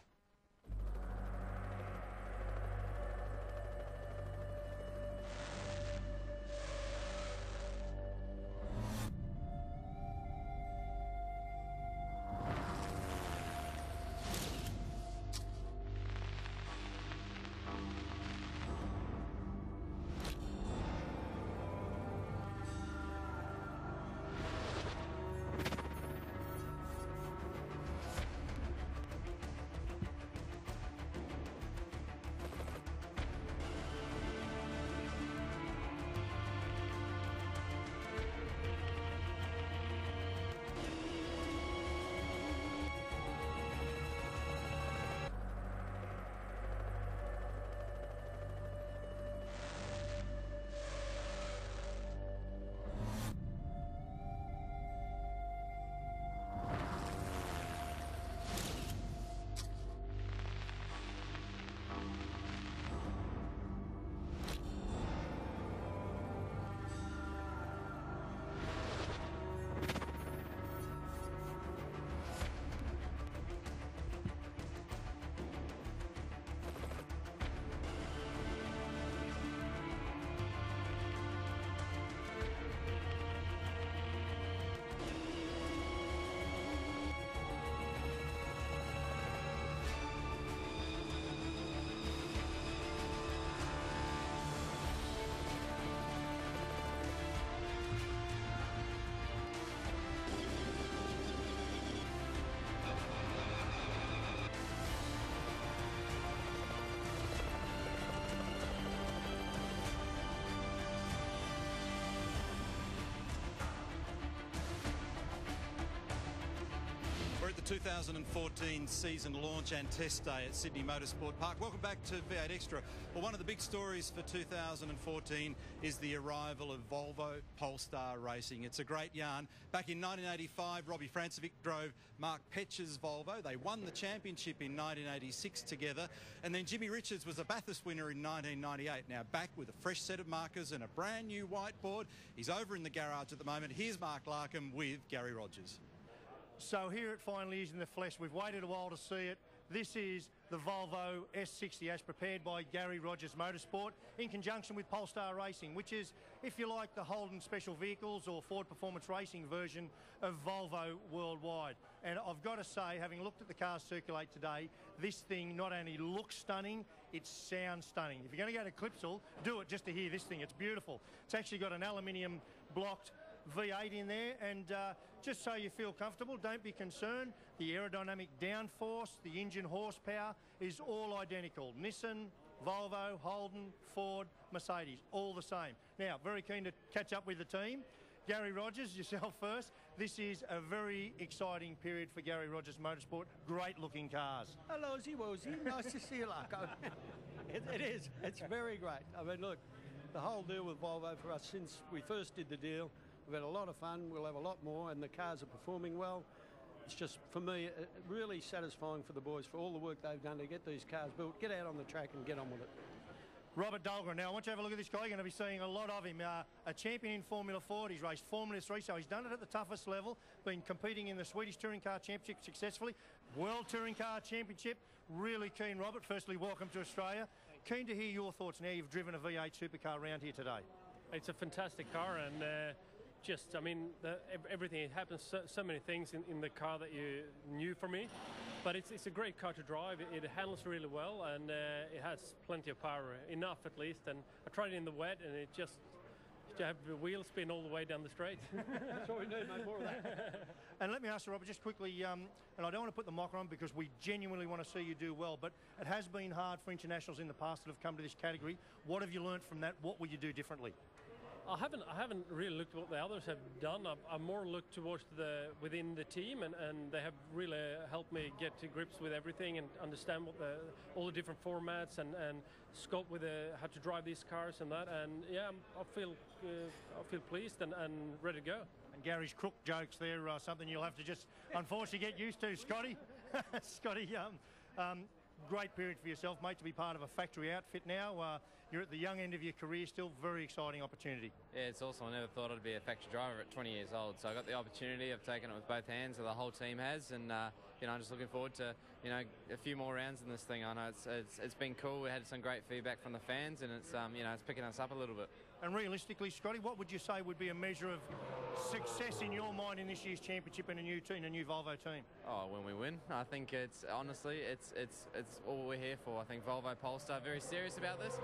We're at the 2014 season launch and test day at Sydney Motorsport Park. Welcome back to V8 Extra. Well, one of the big stories for 2014 is the arrival of Volvo Polestar Racing. It's a great yarn. Back in 1985, Robbie Francevic drove Mark Petch's Volvo. They won the championship in 1986 together. And then Jimmy Richards was a Bathurst winner in 1998. Now back with a fresh set of markers and a brand new whiteboard. He's over in the garage at the moment. Here's Mark Larkham with Gary Rogers. So here it finally is in the flesh. We've waited a while to see it. This is the Volvo S60 as prepared by Gary Rogers Motorsport in conjunction with Polestar Racing, which is, if you like, the Holden Special Vehicles or Ford Performance Racing version of Volvo worldwide. And I've got to say, having looked at the cars circulate today, this thing not only looks stunning, it sounds stunning. If you're going to go to Clipsal, do it just to hear this thing. It's beautiful. It's actually got an aluminium blocked V8 in there, and just so you feel comfortable, don't be concerned. The aerodynamic downforce, the engine horsepower is all identical. Nissan, Volvo, Holden, Ford, Mercedes, all the same. Now, very keen to catch up with the team. Gary Rogers, yourself first. This is a very exciting period for Gary Rogers Motorsport. Great looking cars. Hello, Wozy. Nice to see you, Larko. It is. It's very great. I mean, look, the whole deal with Volvo for us since we first did the deal, we've had a lot of fun. We'll have a lot more, and the cars are performing well. It's just, for me, really satisfying for the boys for all the work they've done to get these cars built, get out on the track and get on with it. Robert Dahlgren. Now, I want you to have a look at this guy. You're going to be seeing a lot of him. A champion in Formula Ford. He's raced Formula 3, so he's done it at the toughest level. Been competing in the Swedish Touring Car Championship successfully. World Touring Car Championship. Really keen, Robert. Firstly, welcome to Australia. Keen to hear your thoughts now you've driven a V8 supercar around here today. It's a fantastic car, and everything, it happens, so many things in the car that you knew for me, but it's a great car to drive. It handles really well, and it has plenty of power, enough at least. And I tried it in the wet, and it just, you have the wheel spin all the way down the straight. That's what we need, mate, more of that. And let me ask you, Robert, just quickly, and I don't want to put the mocker on because we genuinely want to see you do well, but it has been hard for internationals in the past that have come to this category. What have you learnt from that? What will you do differently? I haven't really looked at what the others have done. I've more looked towards within the team, and they have really helped me get to grips with everything and understand what all the different formats and scope with how to drive these cars and that. And yeah, I feel pleased and ready to go. And Gary's crook jokes there are something you'll have to just unfortunately get used to, Scotty. Scotty, great period for yourself, mate, to be part of a factory outfit now. You're at the young end of your career still, very exciting opportunity. Yeah, it's awesome. I never thought I'd be a factory driver at 20 years old, so I got the opportunity. I've taken it with both hands, so the whole team has, and I'm just looking forward to a few more rounds in this thing. I know it's been cool. We had some great feedback from the fans, and it's it's picking us up a little bit. And realistically, Scotty, what would you say would be a measure of success in your mind in this year's championship and a new Volvo team? Oh, when we win. I think it's honestly it's all we're here for. I think Volvo Polestar are very serious about this.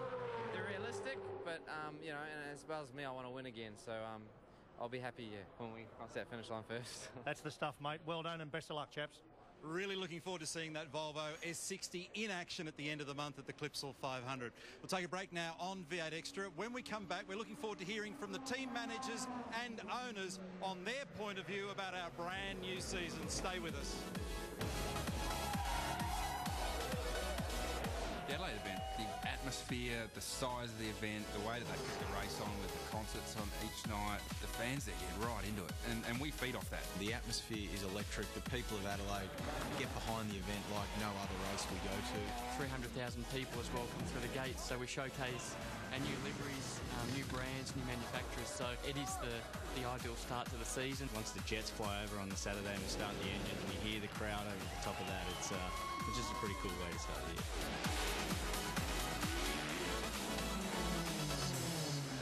They're realistic, but and as well as me, I want to win again. So I'll be happy when we cross that finish line first. That's the stuff, mate. Well done and best of luck, chaps. Really looking forward to seeing that Volvo S60 in action at the end of the month at the Clipsal 500. We'll take a break now on V8 Extra. When we come back, we're looking forward to hearing from the team managers and owners on their point of view about our brand new season. Stay with us. The Adelaide event, the atmosphere, the size of the event, the way that they put the race on with the concerts on each night, the fans that get right into it, and we feed off that. The atmosphere is electric. The people of Adelaide get behind the event like no other race we go to. 300,000 people as well come through the gates, so we showcase our new liveries, new brands, new manufacturers, so it is the ideal start to the season. Once the jets fly over on the Saturday and we start the engine and you hear the crowd over the top of that, it's just a pretty cool way to start the year.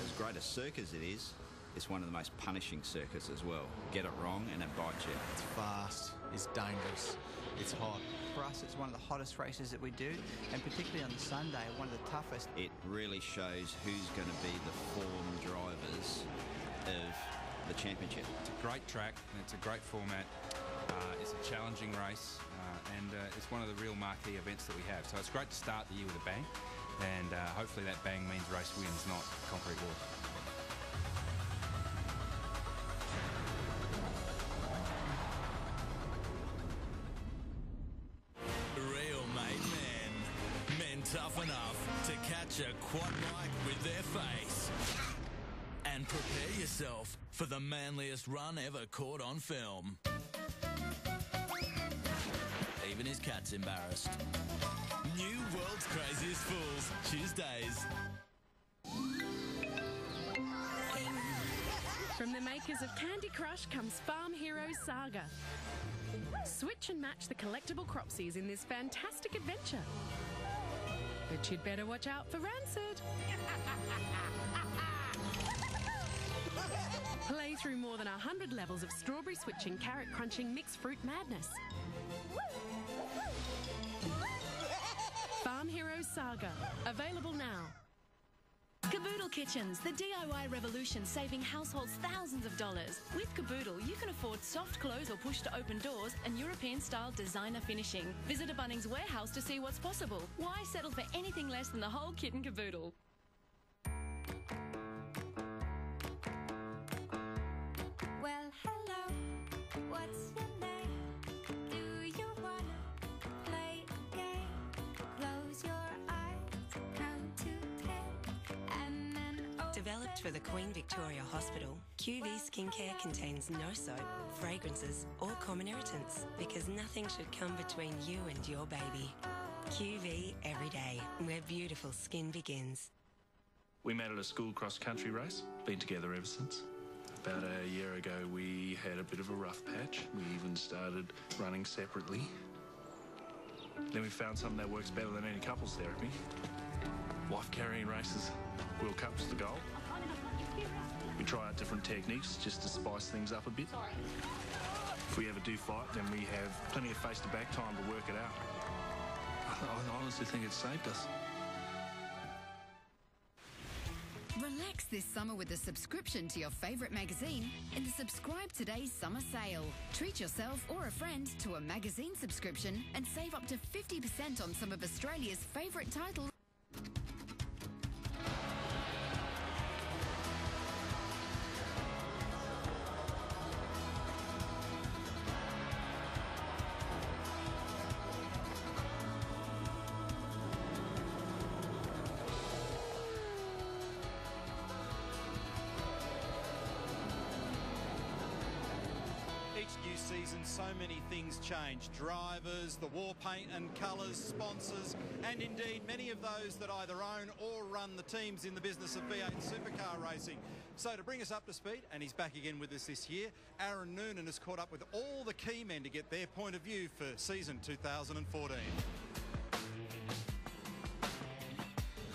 As great a circus it is, it's one of the most punishing circuits as well. Get it wrong and it bites you. It's fast, it's dangerous, it's hot. For us, it's one of the hottest races that we do, and particularly on the Sunday, one of the toughest. It really shows who's going to be the form drivers of the championship. It's a great track, and it's a great format. It's a challenging race, and it's one of the real marquee events that we have. So it's great to start the year with a bang, and hopefully that bang means race wins, not concrete walls. Real made men tough enough to catch a quad bike with their face. And prepare yourself for the manliest run ever caught on film. Even his cat's embarrassed. New World's Craziest Fools, Tuesdays. From the makers of Candy Crush comes Farm Heroes Saga. Switch and match the collectible Cropsies in this fantastic adventure. But you'd better watch out for Rancid. Play through more than 100 levels of strawberry switching, carrot crunching, mixed fruit madness. Farm Heroes Saga. Available now. Caboodle Kitchens, the DIY revolution, saving households thousands of dollars. With Caboodle, you can afford soft close or push-to-open doors and European-style designer finishing. Visit a Bunnings warehouse to see what's possible. Why settle for anything less than the whole kit and caboodle? Well, hello, what's your name? Do you wanna play a game? Close your eyes, count to 10, and then Developed for the Queen Victoria Hospital, QV skincare contains no soap, fragrances or common irritants because nothing should come between you and your baby. QV every day, where beautiful skin begins. We met at a school cross-country race, been together ever since. About a year ago we had a bit of a rough patch. We even started running separately. Then we found something that works better than any couples therapy. Wife carrying races, World Cup's the goal. We try out different techniques just to spice things up a bit. If we ever do fight, then we have plenty of face-to-back time to work it out. I honestly think it's saved us. Relax this summer with a subscription to your favourite magazine in the Subscribe Today summer sale. Treat yourself or a friend to a magazine subscription and save up to 50% on some of Australia's favourite titles. Each new season, so many things change. Drivers, the war paint and colours, sponsors, and indeed many of those that either own or run the teams in the business of V8 supercar racing. So to bring us up to speed, and he's back again with us this year, Aaron Noonan has caught up with all the key men to get their point of view for season 2014.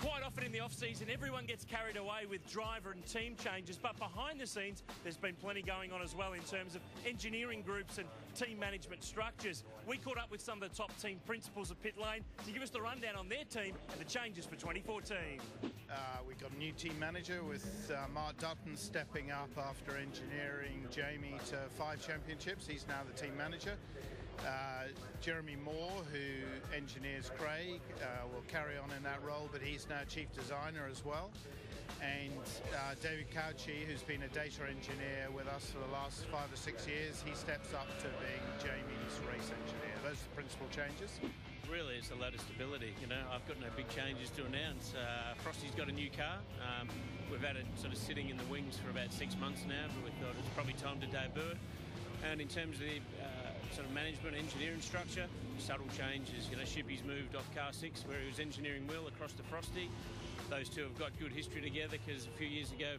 Quite often in the off-season, everyone gets carried away with driver and team changes, but behind the scenes, there's been plenty going on as well in terms of engineering groups and team management structures. We caught up with some of the top team principals of Pit Lane to give us the rundown on their team and the changes for 2014. We've got a new team manager with Mark Dutton stepping up after engineering Jamie to 5 championships. He's now the team manager. Jeremy Moore, who engineers Craig, will carry on in that role, but he's now chief designer as well. And David Cauchi, who's been a data engineer with us for the last 5 or 6 years, he steps up to being Jamie's race engineer. Those are the principal changes. Really, it's a lot of stability. You know, I've got no big changes to announce. Frosty's got a new car. We've had it sort of sitting in the wings for about 6 months now, but we thought it's probably time to debut it. And in terms of the sort of management engineering structure, subtle changes. You know, Shippy's moved off car 6 where he was engineering Will across to Frosty. Those two have got good history together because a few years ago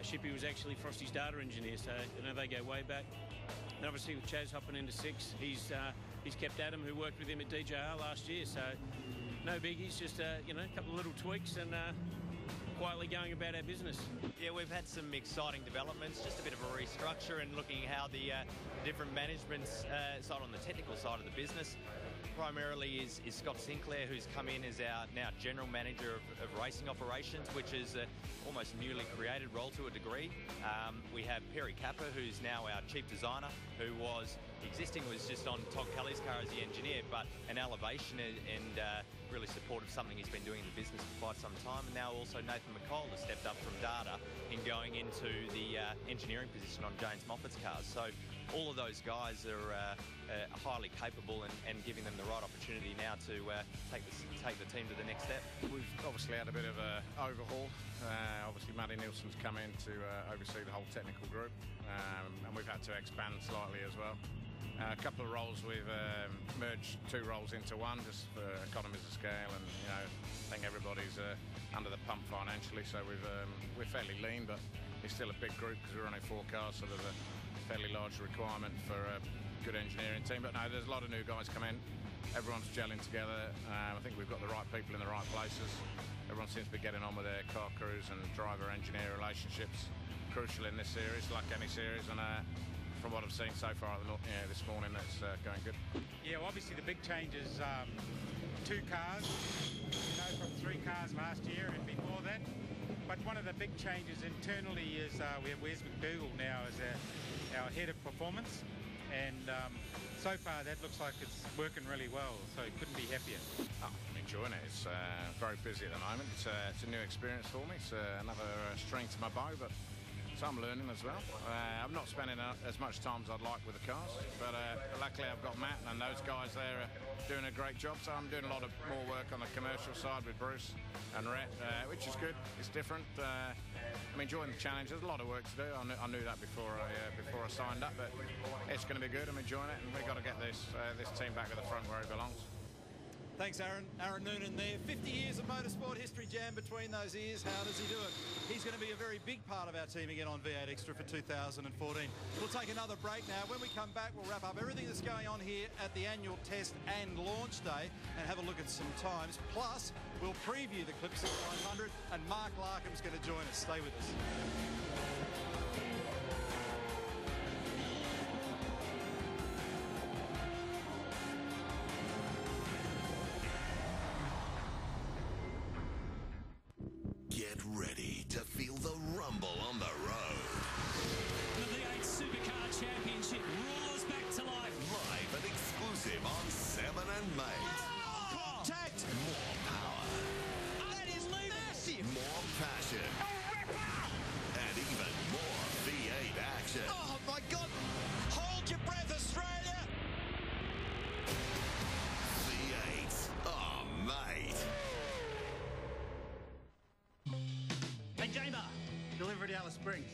Shippy was actually Frosty's data engineer, so you know they go way back. And obviously with Chaz hopping into 6, he's kept Adam, who worked with him at DJR last year, so no biggies, just you know, a couple of little tweaks and quietly going about our business. Yeah, we've had some exciting developments, just a bit of a restructure and looking at how the different managements side on the technical side of the business. Primarily is Scott Sinclair, who's come in as our now general manager of racing operations, which is almost newly created role to a degree. We have Perry Kappa, who's now our chief designer, who was just on Todd Kelly's car as the engineer, but an elevation and really supportive of something he's been doing in the business for quite some time. And now also Nathan McCall has stepped up from data in going into the engineering position on James Moffat's cars. So all of those guys are highly capable and giving them the right opportunity now to take the team to the next step. We've obviously had a bit of an overhaul. Obviously Matty Nielsen's come in to oversee the whole technical group, and we've had to expand slightly as well. A couple of roles, we've merged 2 roles into one just for economies of scale, and you know, I think everybody's under the pump financially, so we're fairly lean, but it's still a big group because we're only 4 cars, so there's a fairly large requirement for a good engineering team. But no, there's a lot of new guys come in. Everyone's gelling together. I think we've got the right people in the right places. Everyone seems to be getting on with their car crews and driver-engineer relationships. Crucial in this series, like any series, and from what I've seen so far this morning, that's going good. Yeah, well, obviously the big change is 2 cars, from 3 cars last year and before that. But one of the big changes internally is we have Wes McDougall now as our head of performance, and so far that looks like it's working really well, so couldn't be happier. Oh, I'm enjoying it. It's very busy at the moment. It's a new experience for me. It's another string to my bow, but so I'm learning as well. I'm not spending as much time as I'd like with the cars, but luckily I've got Matt and those guys there are doing a great job, so I'm doing a lot of more work on the commercial side with Bruce and Rhett, which is good. It's different. I'm enjoying the challenge. There's a lot of work to do. I knew that before I signed up, but it's going to be good. I'm enjoying it, and we've got to get this team back at the front where it belongs. Thanks, Aaron. Aaron Noonan there. 50 years of motorsport history jammed between those ears. How does he do it? He's going to be a very big part of our team again on V8 Extra for 2014. We'll take another break now. When we come back, we'll wrap up everything that's going on here at the annual test and launch day and have a look at some times. Plus, we'll preview the Clipsal 500 and Mark Larkham's going to join us. Stay with us. Get ready to feel the rumble on the road. The V8 Supercar Championship roars back to life. Live and exclusive on 7 and Mate. Contact! More power. That is massive! More passion. And even more V8 action. Oh my God! Hold your breath, Australia! V8. Oh, mate. Hey, J-Bar, deliver at Alice Springs.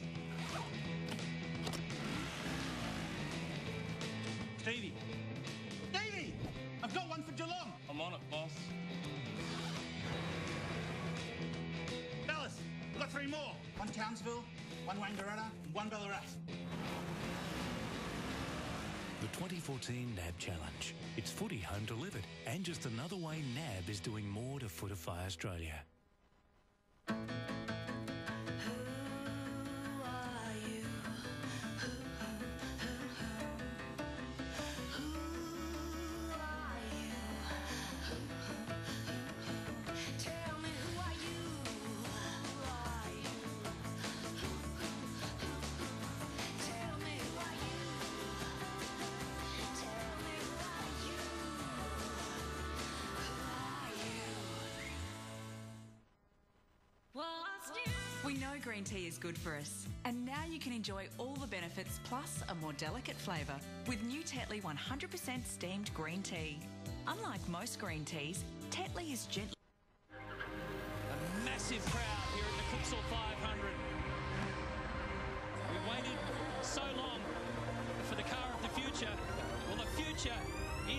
Stevie! Stevie! I've got one for Geelong. I'm on it, boss. Dallas, I've got 3 more. 1 Townsville, 1 Wangaratta, and 1 Ballarat. The 2014 NAB Challenge. It's footy home delivered, and just another way NAB is doing more to footify Australia. We know green tea is good for us, and now you can enjoy all the benefits plus a more delicate flavour with new Tetley 100% steamed green tea. Unlike most green teas, Tetley is gently... A massive crowd here at the Clipsal 500. We waited so long for the car of the future. Well, the future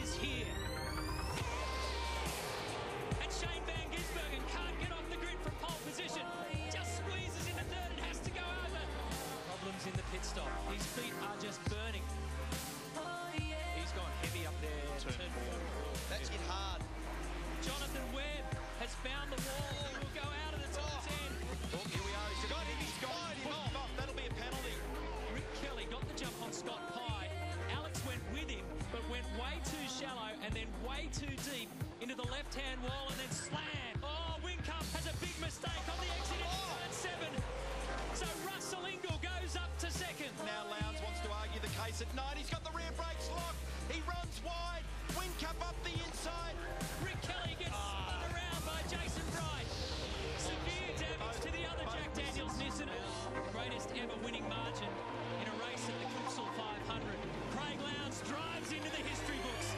is here. And Shane Van Gisbergen can't get off the grid from pole position. Just squeezes into third and has to go over. Problems in the pit stop. His feet are just burning. He's gone heavy up there. Turn 4. That's hit hard. Jonathan Webb has found the wall. He will go out at the top 10. Oh, here we are. He's got him. He's got him off. That'll be a penalty. Rick Kelly got the jump on Scott Pye. Alex went with him, but went way too shallow and then way too deep into the left-hand wall and then slammed. Oh, Whincup has a big mistake on the exit into turn 7. So Russell Ingall goes up to second. Now Lowndes wants to argue the case at 9. He's got the rear brakes locked. He runs wide. Whincup up the inside. Rick Kelly gets spun around by Jason Bright. Severe damage to the other Jack Daniels Nissan. Greatest ever winning margin in a race at the Clipsal 500. Craig Lowndes drives into the history books.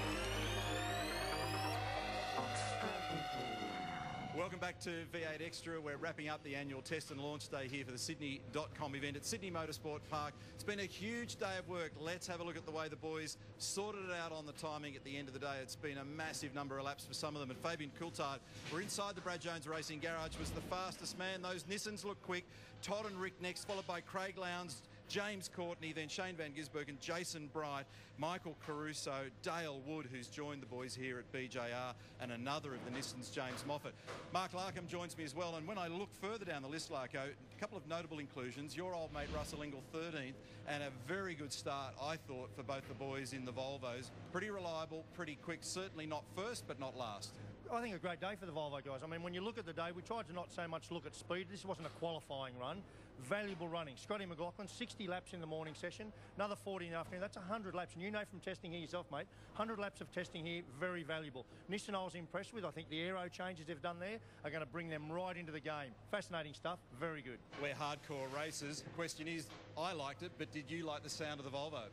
Welcome back to V8 Extra. We're wrapping up the annual test and launch day here for the Sydney.com event at Sydney Motorsport Park. It's been a huge day of work. Let's have a look at the way the boys sorted it out on the timing at the end of the day. It's been a massive number of laps for some of them. And Fabian Coulthard, we're inside the Brad Jones Racing Garage, was the fastest man. Those Nissans look quick. Todd and Rick next, followed by Craig Lowndes, James Courtney, then Shane Van Gisbergen, Jason Bright, Michael Caruso, Dale Wood, who's joined the boys here at BJR, and another of the Nissans, James Moffat. Mark Larkham joins me as well, and when I look further down the list, Larko, a couple of notable inclusions. Your old mate Russell Ingall 13th, and a very good start, I thought, for both the boys in the Volvos. Pretty reliable, pretty quick, certainly not first, but not last. I think a great day for the Volvo guys. I mean, when you look at the day, we tried to not so much look at speed. This wasn't a qualifying run. Valuable running. Scotty McLaughlin, 60 laps in the morning session, another 40 in the afternoon. That's 100 laps. And you know from testing here yourself, mate, 100 laps of testing here, very valuable. Nissan I was impressed with. I think the aero changes they've done there are going to bring them right into the game. Fascinating stuff. Very good. We're hardcore racers. The question is, I liked it, but did you like the sound of the Volvo?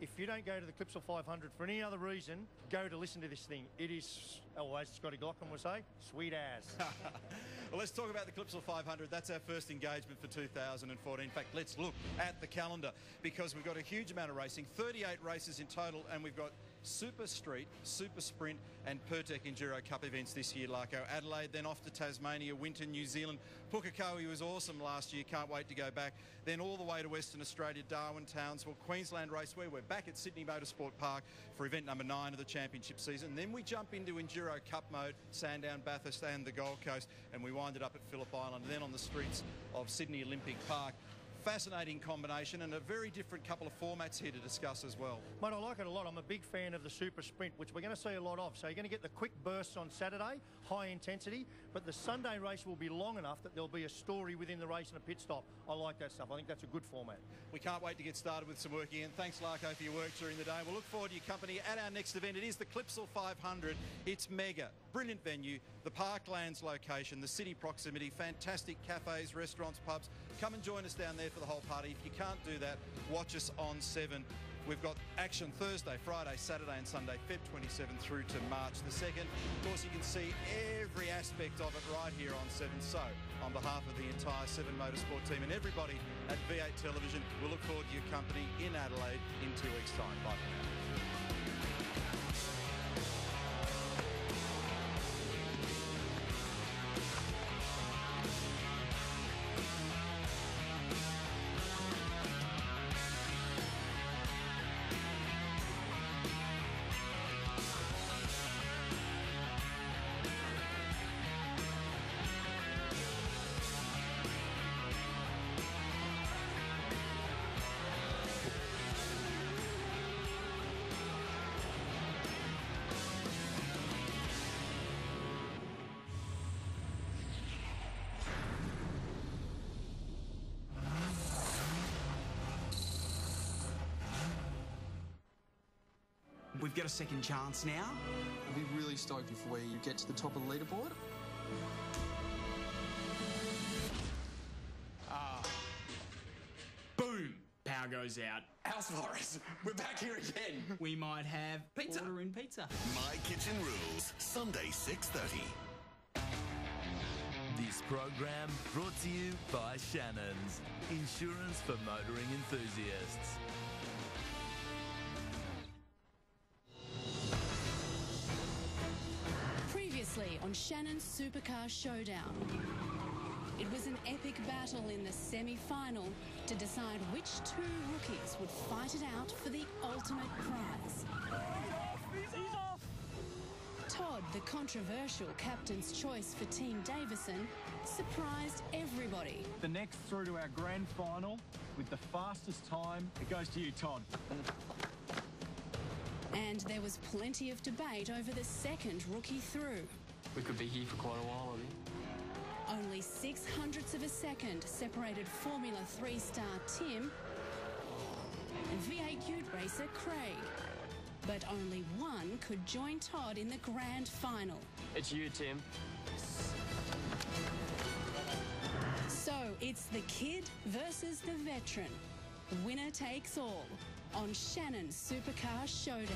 If you don't go to the Clipsal 500 for any other reason, go to listen to this thing. It is, as Scotty McLaughlin would say, sweet as. Well, let's talk about the Clipsal 500. That's our first engagement for 2014. In fact, let's look at the calendar because we've got a huge amount of racing, 38 races in total, and we've got Super Street, Super Sprint and Pertec Enduro Cup events this year, Larko. Adelaide, then off to Tasmania, Winton, New Zealand. Pukekohe was awesome last year, can't wait to go back. Then all the way to Western Australia, Darwin, Townsville, Queensland Raceway. We're back at Sydney Motorsport Park for event number 9 of the championship season. Then we jump into Enduro Cup mode, Sandown, Bathurst and the Gold Coast, and we wind it up at Phillip Island, then on the streets of Sydney Olympic Park. Fascinating combination and a very different couple of formats here to discuss as well. Mate, I like it a lot. I'm a big fan of the Super Sprint, which we're going to see a lot of. So you're going to get the quick bursts on Saturday, high intensity, but the Sunday race will be long enough that there'll be a story within the race and a pit stop. I like that stuff. I think that's a good format. We can't wait to get started with some work again. Thanks, Larko, for your work during the day. We'll look forward to your company at our next event. It is the Clipsal 500. It's mega. Brilliant venue. The Parklands location, the city proximity, fantastic cafes, restaurants, pubs. Come and join us down there for the whole party. If you can't do that, watch us on 7. We've got action Thursday, Friday, Saturday and Sunday, Feb 27 through to March the 2nd. Of course, you can see every aspect of it right here on 7. So, on behalf of the entire 7 Motorsport team and everybody at V8 Television, we'll look forward to your company in Adelaide in 2 weeks' time. Bye for now. We've got a second chance now. I'll be really stoked if we get to the top of the leaderboard. Boom! Power goes out. House Morris, we're back here again. We might have pizza. Order in pizza. My Kitchen Rules, Sunday 6:30. This program brought to you by Shannon's, insurance for motoring enthusiasts. Previously on Shannon's Supercar Showdown. It was an epic battle in the semi-final to decide which 2 rookies would fight it out for the ultimate prize. He's off! Todd, the controversial captain's choice for Team Davison, surprised everybody. The next through to our grand final with the fastest time, it goes to you, Todd. And there was plenty of debate over the second rookie through. We could be here for quite a while, I think. Only 0.06 of a second separated Formula 3 star Tim and V8 Ute racer Craig. But only one could join Todd in the grand final. It's you, Tim. So it's the kid versus the veteran. Winner takes all on Shannon's Supercar Showdown.